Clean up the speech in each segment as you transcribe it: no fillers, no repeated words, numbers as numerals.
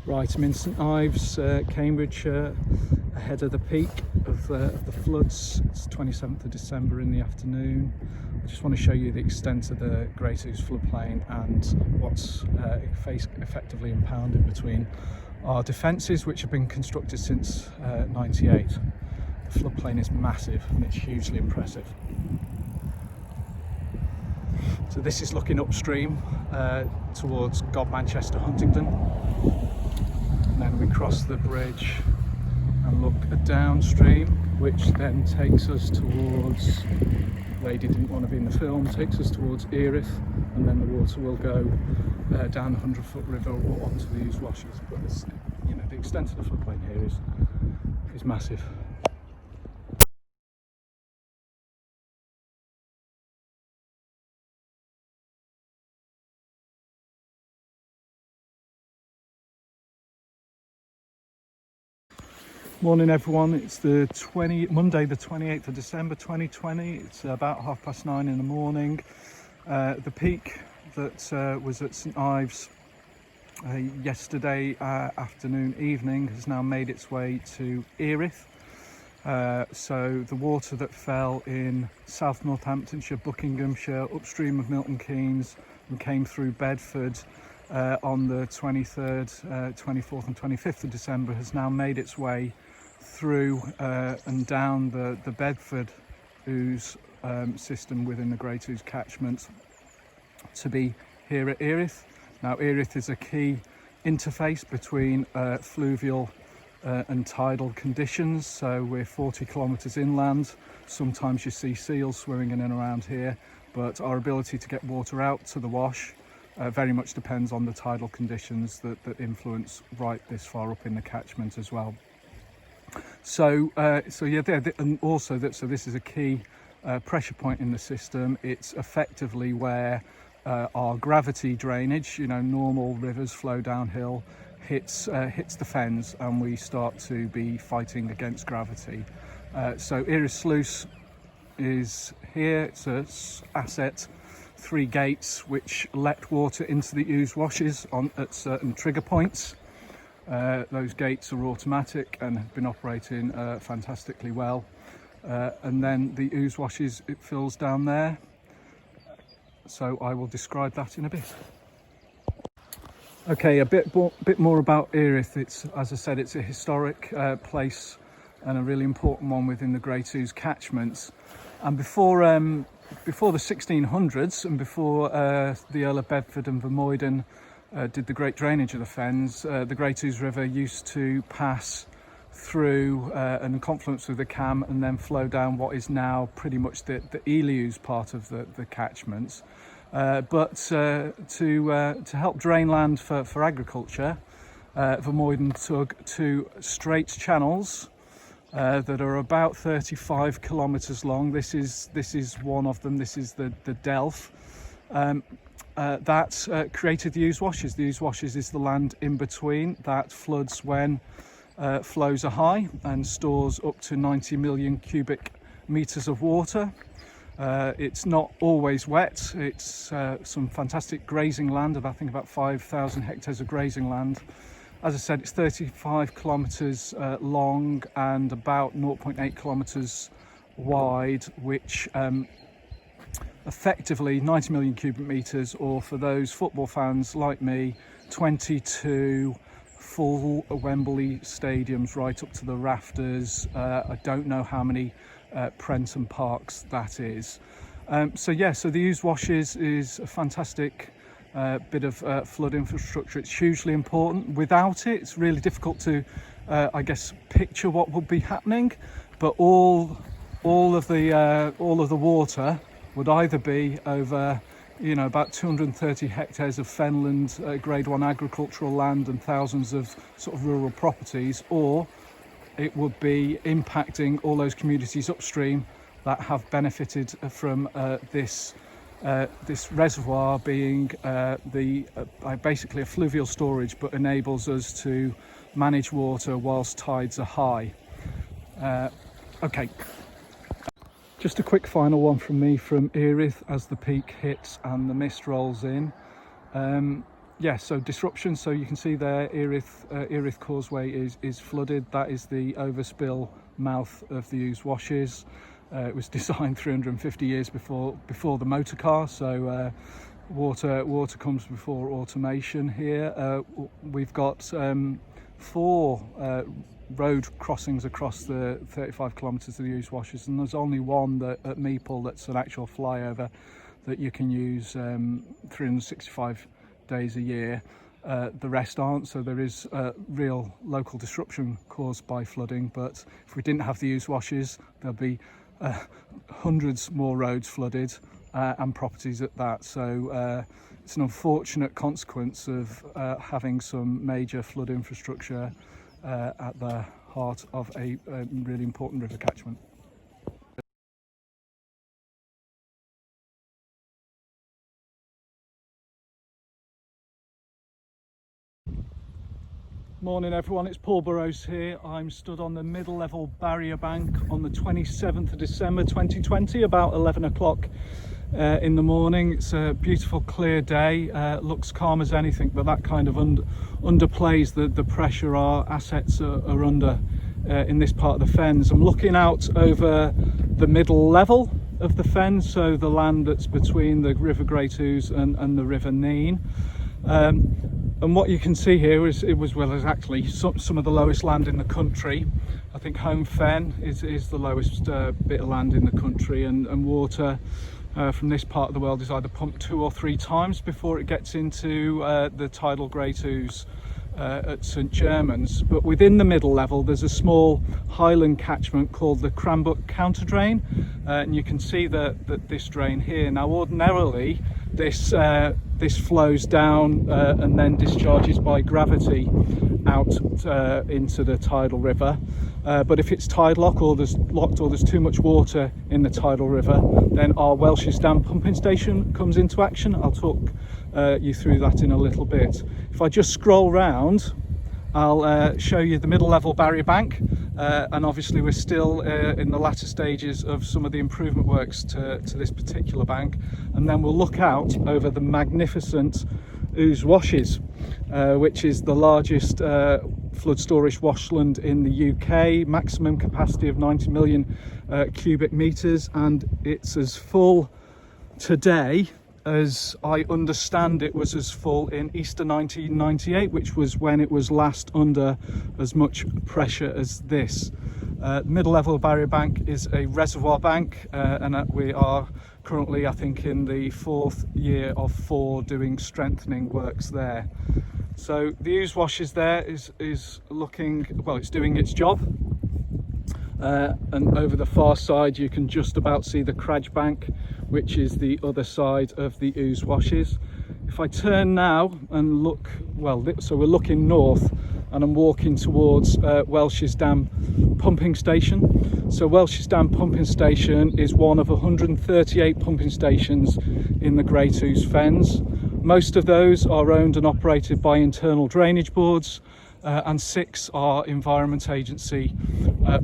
Right, I'm in St Ives, Cambridgeshire, ahead of the peak of the floods. It's 27th of December in the afternoon. I just want to show you the extent of the Great Ouse floodplain and what's effectively impounded between our defences, which have been constructed since 98. The floodplain is massive and it's hugely impressive. So this is looking upstream towards Manchester, Huntingdon. And then we cross the bridge and look downstream, which then takes us towards, lady didn't want to be in the film, takes us towards Ives, and then the water will go down the 100-foot river or onto the Ouse washes. But it's, you know, the extent of the floodplain here is massive. Morning everyone, it's Monday the 28th of December 2020. It's about 9:30 in the morning. The peak that was at St Ives yesterday afternoon, evening, has now made its way to Ives. So the water that fell in South Northamptonshire, Buckinghamshire, upstream of Milton Keynes, and came through Bedford on the 23rd, 24th and 25th of December has now made its way through and down the Bedford Ouse system within the Great Ouse catchment to be here at Ives. Now Ives is a key interface between fluvial and tidal conditions, so we're 40 kilometres inland. Sometimes you see seals swimming in and around here, but our ability to get water out to the wash very much depends on the tidal conditions that influence right this far up in the catchment as well. So and also so this is a key pressure point in the system. It's effectively where our gravity drainage, you know, normal rivers flow downhill, hits the Fens, and we start to be fighting against gravity. So Ives Sluice is here. It's an asset, 3 gates which let water into the Ouse washes at certain trigger points. Those gates are automatic and have been operating fantastically well. And then the Ouse washes, it fills down there. So I will describe that in a bit. Okay, a bit more about Ives. It's, as I said, it's a historic place and a really important one within the Great Ouse catchments. And before the 1600s and before the Earl of Bedford and Vermuyden did the great drainage of the Fens, the Great Ouse River used to pass through and confluence with the Cam and then flow down what is now pretty much the Ely Ouse part of the catchments. But to help drain land for agriculture, Vermuyden took 2 straight channels that are about 35 kilometres long. This is one of them. This is the Delph. That created the Ouse washes. The Ouse washes is the land in between that floods when flows are high and stores up to 90 million cubic metres of water. It's not always wet. It's some fantastic grazing land of, I think, about 5,000 hectares of grazing land. As I said, it's 35 kilometres long and about 0.8 kilometres wide, which effectively 90 million cubic metres, or for those football fans like me, 22 full Wembley stadiums right up to the rafters. I don't know how many Prenton Parks that is. So the Ouse washes is a fantastic bit of flood infrastructure. It's hugely important. Without it, it's really difficult to, I guess, picture what would be happening. But all of the water would either be over, you know, about 230 hectares of fenland, grade 1 agricultural land, and thousands of sort of rural properties, or it would be impacting all those communities upstream that have benefited from this reservoir being basically a fluvial storage, but enables us to manage water whilst tides are high. Okay. Just a quick final one from me from Ives as the peak hits and the mist rolls in. So disruption. So you can see there, Erith Causeway is flooded. That is the overspill mouth of the Ouse washes. It was designed 350 years before the motor car. So water comes before automation here. We've got 4 road crossings across the 35 kilometres of the Ouse washes, and there's only one at Meeple that's an actual flyover that you can use 365 days a year. The rest aren't, so there is real local disruption caused by flooding. But if we didn't have the Ouse washes, there'll be hundreds more roads flooded, and properties at that. So it's an unfortunate consequence of having some major flood infrastructure at the heart of a really important river catchment. Morning everyone, it's Paul Burrows here. I'm stood on the middle level barrier bank on the 27th of December 2020, about 11 o'clock in the morning. It's a beautiful clear day, looks calm as anything, but that kind of underplays the pressure our assets are under in this part of the Fens. I'm looking out over the middle level of the Fens, so the land that's between the River Great Ouse and the River Nene. And what you can see here is actually some of the lowest land in the country. I think Home Fen is the lowest bit of land in the country, and water from this part of the world is either pumped 2 or 3 times before it gets into the tidal Great Ouse at St Germans. But within the middle level there's a small highland catchment called the Cranbrook Counter Drain, and you can see that this drain here. Now ordinarily this flows down and then discharges by gravity out into the tidal river, but if it's tide locked or there's too much water in the tidal river, then our Welsh's Dam pumping station comes into action. I'll talk you through that in a little bit. If I just scroll round, I'll show you the middle level barrier bank, and obviously we're still in the latter stages of some of the improvement works to this particular bank, and then we'll look out over the magnificent Ouse washes, which is the largest flood storage washland in the UK, maximum capacity of 90 million cubic metres, and it's as full today as I understand it was as full in Easter 1998, which was when it was last under as much pressure as this. Middle level barrier bank is a reservoir bank, and we are currently, I think, in the 4th year of 4 doing strengthening works there. So the Ouse washes there is looking, well, it's doing its job. And over the far side you can just about see the Cradge Bank, which is the other side of the Ouse washes. If I turn now and look, well, so we're looking north and I'm walking towards Welsh's Dam pumping station. So Welsh's Dam pumping station is one of 138 pumping stations in the Great Ouse Fens. Most of those are owned and operated by internal drainage boards, and 6 are Environment Agency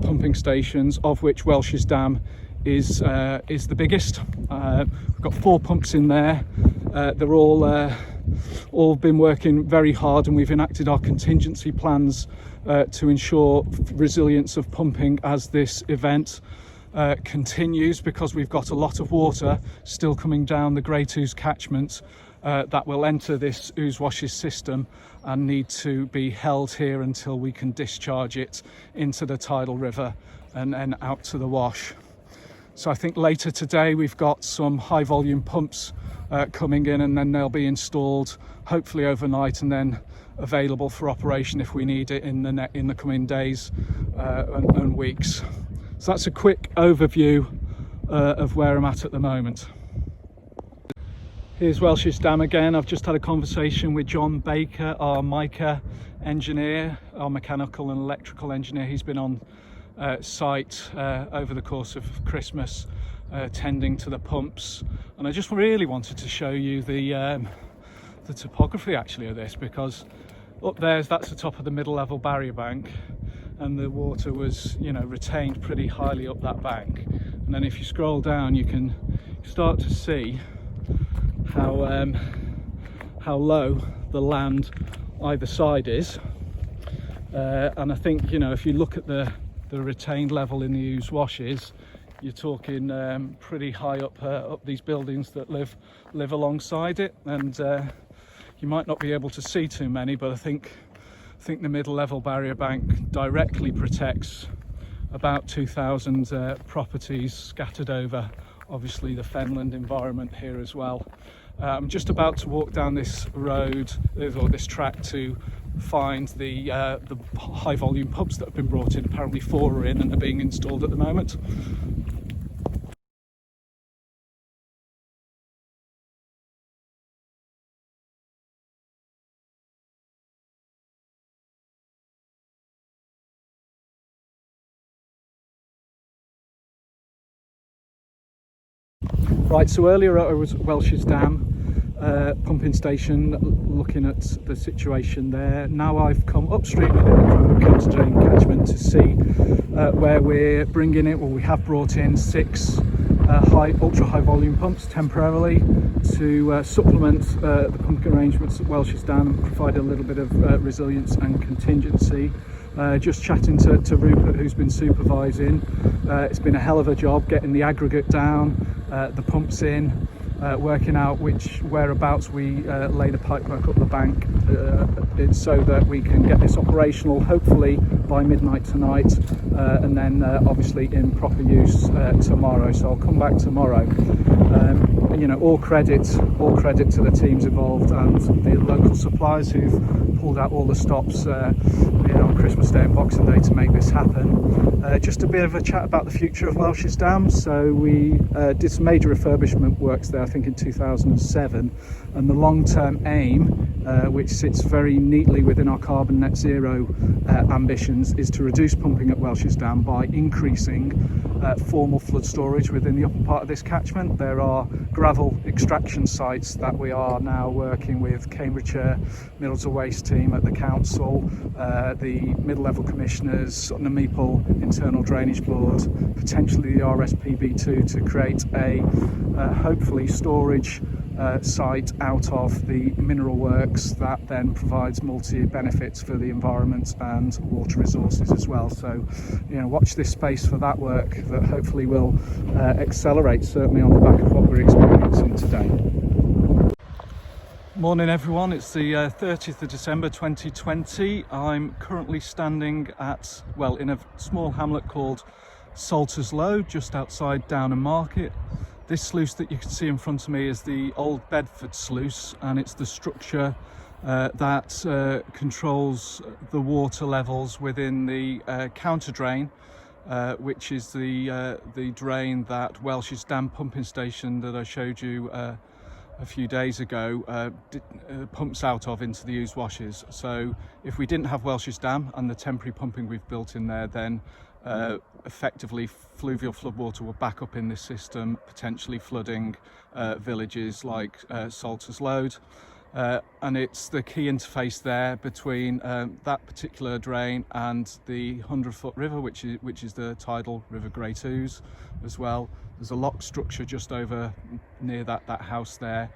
pumping stations, of which Welsh's Dam is the biggest. We've got 4 pumps in there. They're all been working very hard, and we've enacted our contingency plans to ensure resilience of pumping as this event continues, because we've got a lot of water still coming down the Great Ouse catchment that will enter this Ouse washes system and need to be held here until we can discharge it into the tidal river and then out to the wash. So I think later today we've got some high volume pumps coming in, and then they'll be installed hopefully overnight and then available for operation if we need it in the coming days and weeks. So that's a quick overview of where I'm at the moment. Here's Welsh's Dam again. I've just had a conversation with John Baker, our MICA engineer, our mechanical and electrical engineer. He's been on site over the course of Christmas, tending to the pumps, and I just really wanted to show you the topography actually of this, because up that's the top of the middle level barrier bank, and the water was, you know, retained pretty highly up that bank, and then if you scroll down you can start to see how low the land either side is. And I think, you know, if you look at the retained level in the Ouse washes, you're talking pretty high up these buildings that live alongside it, and you might not be able to see too many, but I think the middle level barrier bank directly protects about 2,000 properties scattered over obviously the fenland environment here as well. I'm just about to walk down this road or this track to find the high volume pumps that have been brought in. Apparently 4 are in and are being installed at the moment. Right, so earlier I was at Welsh's Dam pumping station looking at the situation there. Now I've come upstream a little from the counter drain catchment to see where we're bringing it. Well, we have brought in 6 ultra high volume pumps temporarily to supplement the pumping arrangements at Welsh's Dam and provide a little bit of resilience and contingency. Just chatting to Rupert, who's been supervising. It's been a hell of a job getting the aggregate down, the pumps in, working out whereabouts we lay the pipework up the bank, so that we can get this operational hopefully by midnight tonight, and then obviously in proper use tomorrow. So I'll come back tomorrow. You know, all credit to the teams involved and the local suppliers who've pulled out all the stops on Christmas Day and Boxing Day to make this happen. Just a bit of a chat about the future of Welsh's Dam. So we did some major refurbishment works there, I think in 2007, and the long-term aim, which sits very neatly within our carbon net zero ambitions, is to reduce pumping at Welsh's Dam by increasing formal flood storage within the upper part of this catchment. There are gravel extraction sites that we are now working with Cambridgeshire Middlesbrough Waste team at the council, the mid-level commissioners, Sutton and Meeple Internal Drainage Board, potentially the RSPB2, to create a hopefully storage site out of the mineral works that then provides multi-benefits for the environment and water resources as well. So, you know, watch this space for that work that hopefully will accelerate, certainly on the back of what we're experiencing today. Morning everyone, it's the 30th of December 2020. I'm currently standing in a small hamlet called Salters Low, just outside Downham Market. This sluice that you can see in front of me is the Old Bedford sluice, and it's the structure that controls the water levels within the counter drain, which is the drain that Welsh's Dam pumping station that I showed you a few days ago pumps out of into the Ouse washes. So if we didn't have Welsh's Dam and the temporary pumping we've built in there, then effectively fluvial floodwater will back up in this system, potentially flooding villages like Salters Low. And it's the key interface there between that particular drain and the 100-foot river, which is the tidal River Great Ouse as well. There's a lock structure just over near that house there.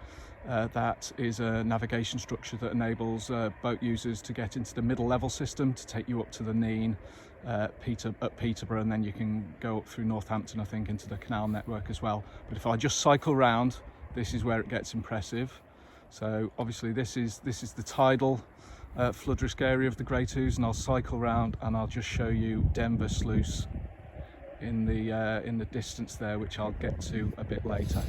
That is a navigation structure that enables boat users to get into the middle level system to take you up to the Neen at Peterborough, and then you can go up through Northampton, I think, into the canal network as well. But if I just cycle round, this is where it gets impressive. So obviously this is the tidal flood risk area of the Great Ouse, and I'll cycle round and I'll just show you Denver Sluice in the distance there, which I'll get to a bit later.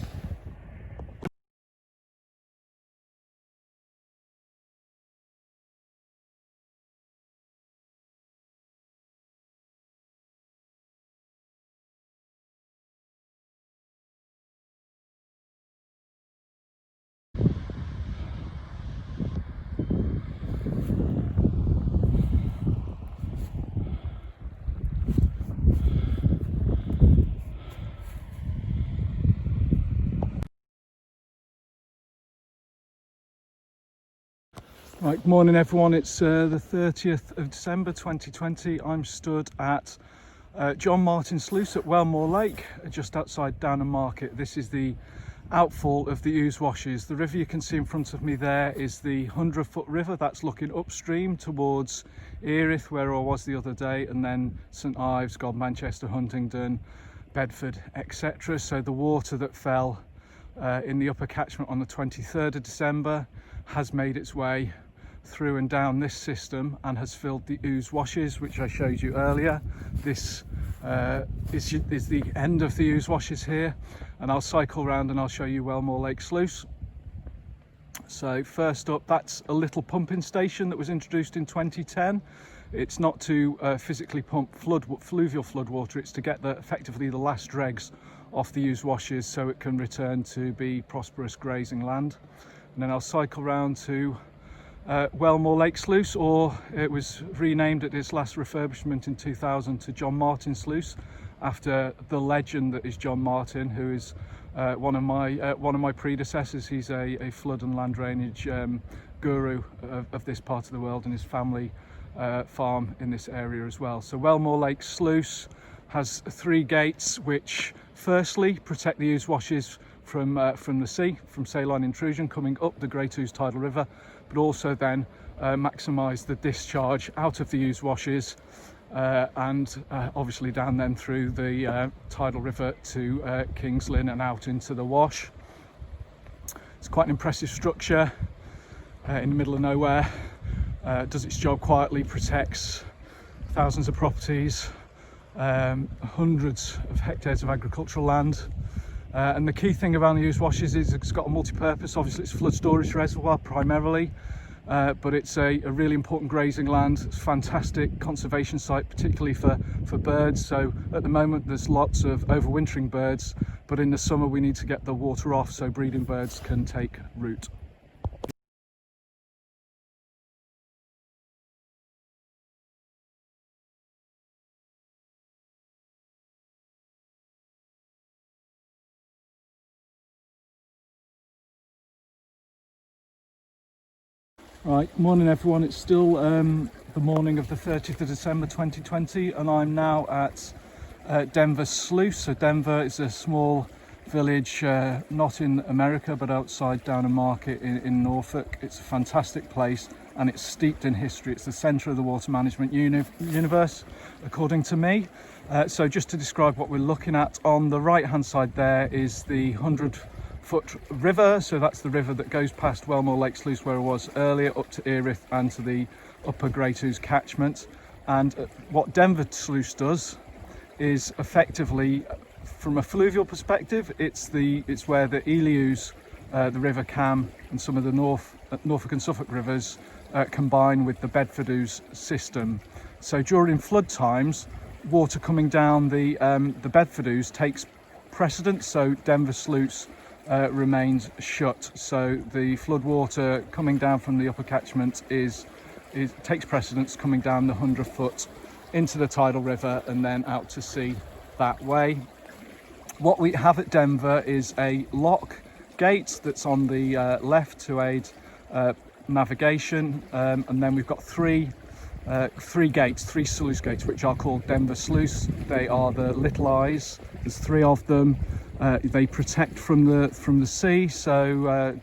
Right, morning everyone, it's the 30th of December 2020. I'm stood at John Martin Sluice at Wellmore Lake, just outside Downham Market. This is the outfall of the Ouse washes. The river you can see in front of me there is the 100-foot river that's looking upstream towards Ives, where I was the other day, and then St Ives, Manchester, Huntingdon, Bedford, etc. So the water that fell in the upper catchment on the 23rd of December has made its way through and down this system and has filled the Ouse washes, which I showed you earlier. This is the end of the Ouse washes here, and I'll cycle around and I'll show you Wellmore Lake Sluice. So first up, that's a little pumping station that was introduced in 2010. It's not to physically pump fluvial floodwater, it's to get effectively the last dregs off the Ouse washes so it can return to be prosperous grazing land. And then I'll cycle round to Wellmore Lake Sluice, or it was renamed at its last refurbishment in 2000 to John Martin Sluice, after the legend that is John Martin, who is one of my predecessors. He's a flood and land drainage guru of this part of the world, and his family farm in this area as well. So Wellmore Lake Sluice has 3 gates, which firstly protect the Ouse washes from the sea, from saline intrusion coming up the Great Ouse Tidal River, but also then maximise the discharge out of the Ouse washes and obviously down then through the tidal river to King's Lynn and out into the Wash. It's quite an impressive structure in the middle of nowhere. Does its job quietly, protects thousands of properties, hundreds of hectares of agricultural land. And the key thing about the Ouse washes is it's got a multi-purpose. Obviously it's a flood storage reservoir primarily, but it's a really important grazing land. It's a fantastic conservation site, particularly for birds. So at the moment there's lots of overwintering birds, but in the summer we need to get the water off so breeding birds can take root. Right, morning everyone. It's still the morning of the 30th of December 2020, and I'm now at Denver Sluice. So Denver is a small village, not in America, but outside Downham Market in Norfolk. It's a fantastic place and it's steeped in history. It's the centre of the water management universe, according to me. So just to describe what we're looking at, on the right hand side there is the 100-foot river. So that's the river that goes past Wellmore Lake Sluice, where I was earlier, up to Ives and to the upper Great Ouse catchment. And what Denver Sluice does is effectively, from a fluvial perspective, it's where the Ouse, the River Cam, and some of the Norfolk and Suffolk rivers combine with the Bedford Ouse system. So during flood times, water coming down the Bedford Ouse takes precedence, so Denver Sluice remains shut. So the flood water coming down from the upper catchment takes precedence coming down the 100-foot into the tidal river and then out to sea that way. What we have at Denver is a lock gate that's on the left to aid navigation, and then we've got three sluice gates, which are called Denver Sluice. They are the little eyes. There's 3 of them. They protect from the sea. So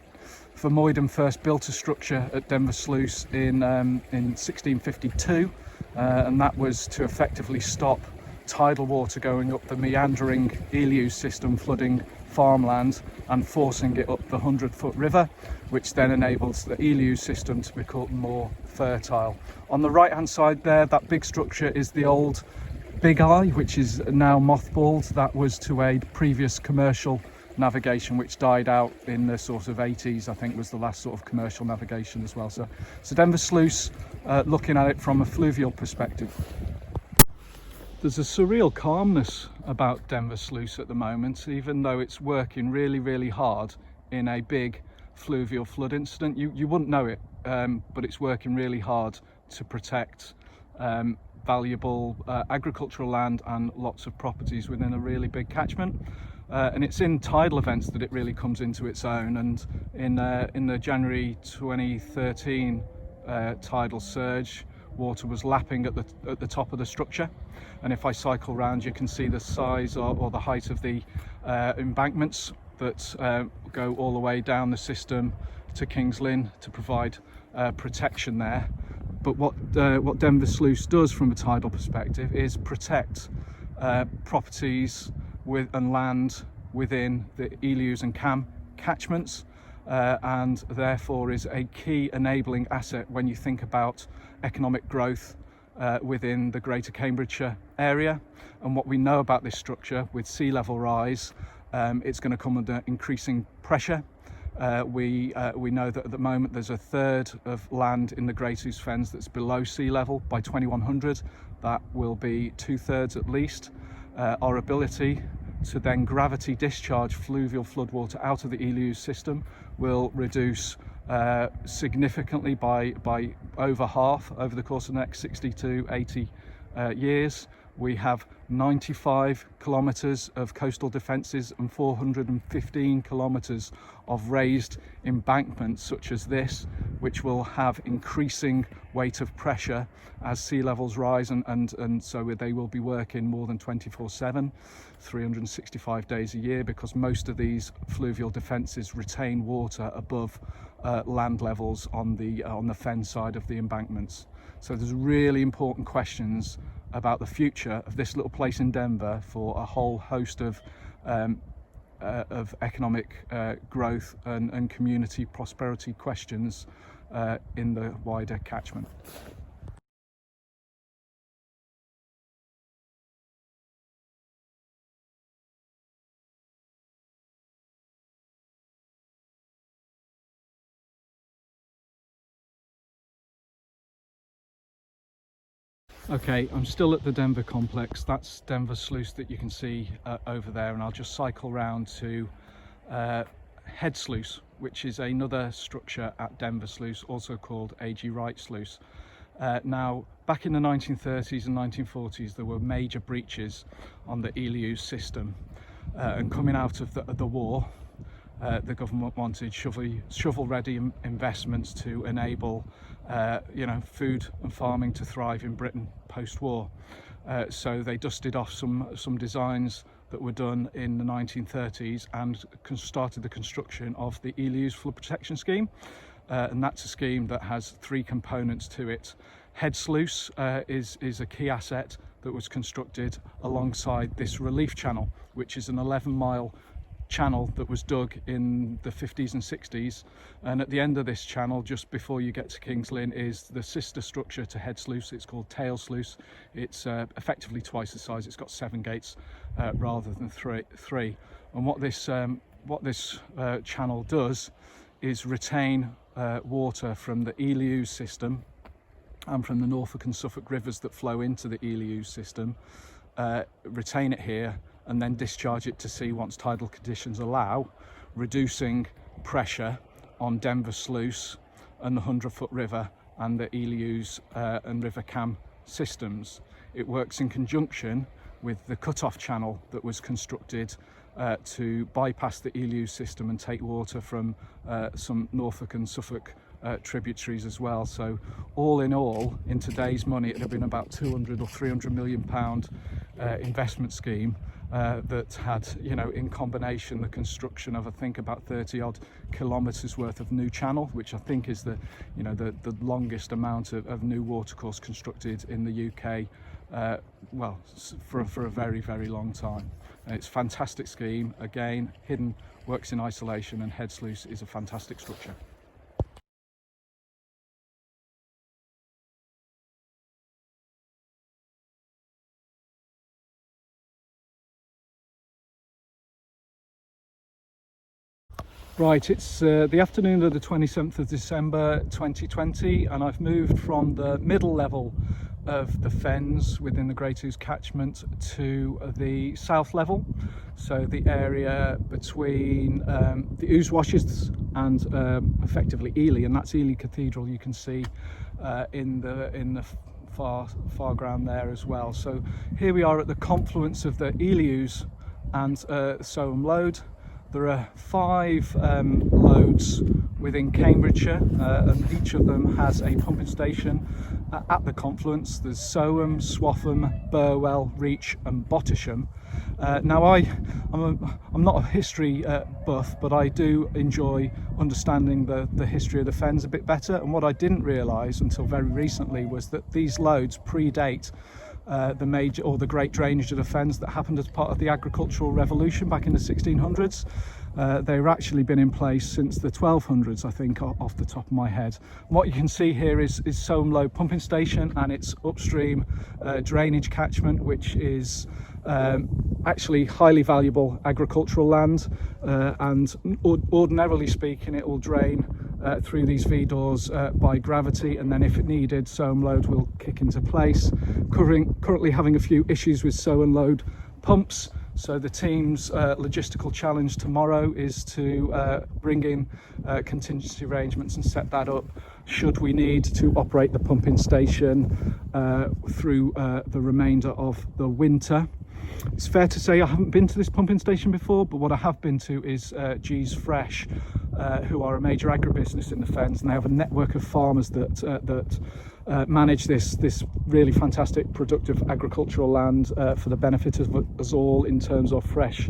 Vermeulen first built a structure at Denver Sluice in 1652, and that was to effectively stop tidal water going up the meandering Ouse system, flooding farmland and forcing it up the 100-foot river, which then enables the Ouse system to become more fertile. On the right hand side there, that big structure is the old Big Eye, which is now mothballed. That was to aid previous commercial navigation, which died out in the sort of 80s, I think, was the last sort of commercial navigation as well. So Denver Sluice, looking at it from a fluvial perspective. There's a surreal calmness about Denver Sluice at the moment, even though it's working really, really hard in a big fluvial flood incident. You wouldn't know it, but it's working really hard to protect valuable agricultural land and lots of properties within a really big catchment. And it's in tidal events that it really comes into its own. And in the January 2013 tidal surge, water was lapping at the top of the structure, and if I cycle round you can see the size or the height of the embankments that go all the way down the system to King's Lynn to provide protection there. But what Denver Sluice does from a tidal perspective is protect properties and land within the Ives and Cam catchments, and therefore is a key enabling asset when you think about economic growth within the Greater Cambridgeshire area. And what we know about this structure, with sea level rise, it's going to come under increasing pressure. We know that at the moment there's a third of land in the Great Ouse Fens that's below sea level. By 2100 that will be 2/3 at least. Our ability to then gravity discharge fluvial floodwater out of the Ives system will reduce significantly by over half over the course of the next 60 to 80 years. We have 95 kilometres of coastal defences and 415 kilometres of raised embankments such as this, which will have increasing weight of pressure as sea levels rise, and so they will be working more than 24/7, 365 days a year, because most of these fluvial defences retain water above land levels on the fen side of the embankments. So there's really important questions about the future of this little place in Denver for a whole host of economic growth and community prosperity questions in the wider catchment. Okay, I'm still at the Denver complex. That's Denver Sluice that you can see over there, and I'll just cycle round to Head Sluice, which is another structure at Denver Sluice, also called A.G. Wright Sluice. Now, back in the 1930s and 1940s, there were major breaches on the Ives system, and coming out of the war, the government wanted shovel-ready investments to enable food and farming to thrive in Britain post-war. So they dusted off some designs that were done in the 1930s and started the construction of the Ives Flood Protection Scheme. And that's a scheme that has three components to it. Head Sluice is a key asset that was constructed alongside this relief channel, which is an 11-mile channel that was dug in the 50s and 60s, and at the end of this channel, just before you get to King's Lynn, is the sister structure to Head Sluice. It's called Tail Sluice. It's effectively twice the size. It's got 7 gates rather than three. And what this channel does is retain water from the Ives system and from the Norfolk and Suffolk rivers that flow into the Ives system, retain it here, and then discharge it to sea once tidal conditions allow, reducing pressure on Denver Sluice and the 100-foot river and the Ives and River Cam systems. It works in conjunction with the cut-off channel that was constructed to bypass the Ives system and take water from some Norfolk and Suffolk tributaries as well. So all in all, in today's money, it would have been about 200 or 300 million pound investment scheme that had, in combination, the construction of, I think, about 30 odd kilometres worth of new channel, which I think is the longest amount of new watercourse constructed in the UK, for a very, very long time. And it's a fantastic scheme. Again, hidden, works in isolation, and Head Sluice is a fantastic structure. Right, it's the afternoon of the 27th of December 2020, and I've moved from the middle level of the Fens within the Great Ouse catchment to the south level, so the area between the Ouse washes and effectively Ely, and that's Ely Cathedral. You can see in the far ground there as well. So here we are at the confluence of the Ely Ouse and Soham Lode. There are 5 loads within Cambridgeshire, and each of them has a pumping station at the confluence. There's Soham, Swaffham, Burwell, Reach and Bottisham. Now I'm not a history buff, but I do enjoy understanding the history of the Fens a bit better, and what I didn't realise until very recently was that these loads predate the major or the great drainage of the Fens that happened as part of the agricultural revolution back in the 1600s. They've actually been in place since the 1200s, I think, off the top of my head. And what you can see here is Soham Low Pumping Station and its upstream drainage catchment, which is actually highly valuable agricultural land, and ordinarily speaking it will drain through these V doors by gravity, and then if it needed, Soham Load will kick into place. Currently having a few issues with Soham Load pumps, so the team's logistical challenge tomorrow is to bring in contingency arrangements and set that up should we need to operate the pumping station through the remainder of the winter. It's fair to say I haven't been to this pumping station before, but what I have been to is G's Fresh, who are a major agribusiness in the Fens, and they have a network of farmers that manage this really fantastic productive agricultural land for the benefit of us all in terms of fresh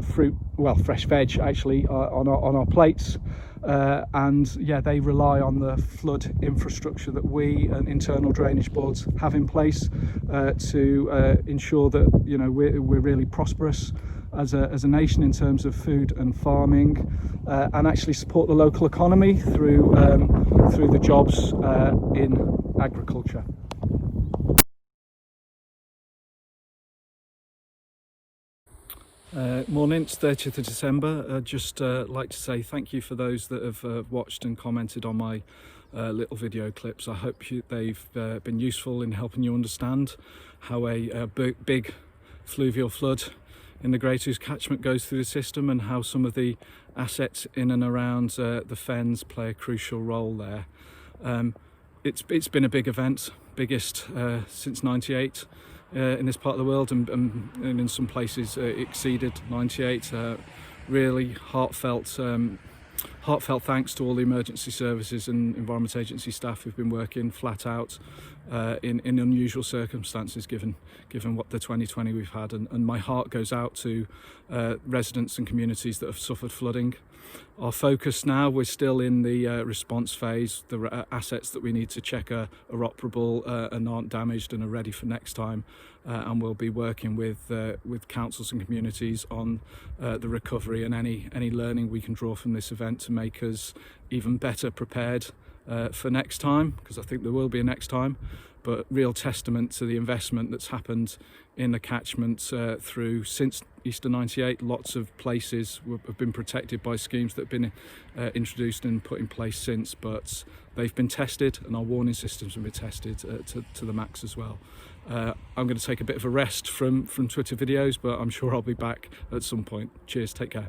fruit, well, fresh veg actually on our plates. And yeah, they rely on the flood infrastructure that we and internal drainage boards have in place to ensure that, you know, we're really prosperous as a nation in terms of food and farming, and actually support the local economy through the jobs in agriculture. Morning, it's 30th of December. I'd just like to say thank you for those that have watched and commented on my little video clips. I hope they've been useful in helping you understand how a big fluvial flood in the Great Ouse catchment goes through the system, and how some of the assets in and around the Fens play a crucial role there. It's been a big event, biggest since 98. In this part of the world, and in some places exceeded 98. Really heartfelt thanks to all the emergency services and Environment Agency staff who've been working flat out in unusual circumstances given what the 2020 we've had, and my heart goes out to residents and communities that have suffered flooding. Our focus now, we're still in the response phase. The assets that we need to check are operable and aren't damaged and are ready for next time, and we'll be working with councils and communities on the recovery and any learning we can draw from this event to make us even better prepared for next time, because I think there will be a next time. But real testament to the investment that's happened in the catchment since Easter 98. Lots of places have been protected by schemes that have been introduced and put in place since, but they've been tested, and our warning systems have been tested to the max as well. I'm going to take a bit of a rest from Twitter videos, but I'm sure I'll be back at some point. Cheers, take care.